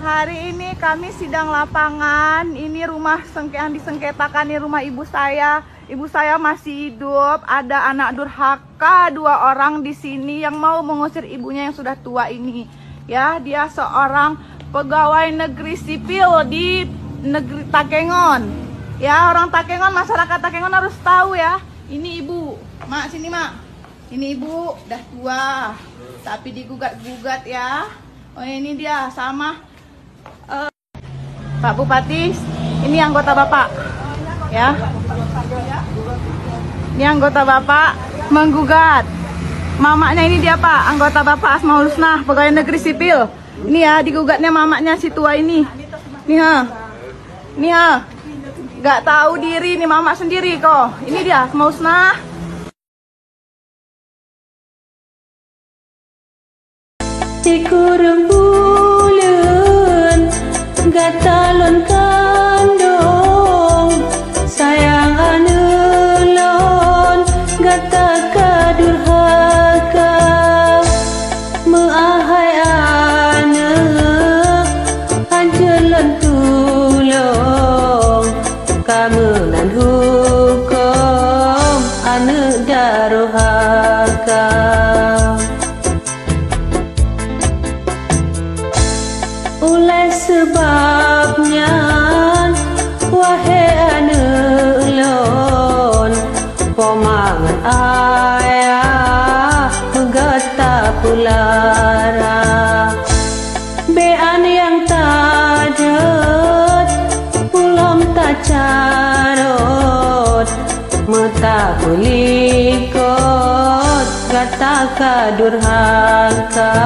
Hari ini kami sidang lapangan. Ini rumah yang disengketakan, ini rumah ibu saya. Ibu saya masih hidup. Ada anak durhaka 2 orang di sini yang mau mengusir ibunya yang sudah tua ini. Ya, dia seorang pegawai negeri sipil di negeri Takengon. Ya, orang Takengon, masyarakat Takengon harus tahu ya. Ini ibu, mak sini mak. Ini ibu udah tua, tapi digugat-gugat ya. Oh ini dia sama. Pak Bupati, ini anggota Bapak, ya. Ini anggota Bapak menggugat. Mamaknya ini dia Pak, anggota Bapak Asmaul Husnah, pegawai negeri sipil. Ini ya, digugatnya mamaknya si tua ini. Nih ha, nggak tahu diri nih mamak sendiri kok. Ini dia Asmaul Husnah. Kurang bulan gatalon kandung sayang anelon gata kadurhaka meahai anak anjelan tulung kamenan hukum anak daruhaka. Oleh sebabnya wahai anak lon pomangan ayah menggata pulara bean yang tadat pulang tak carot mata kulikot gata kadurhaka.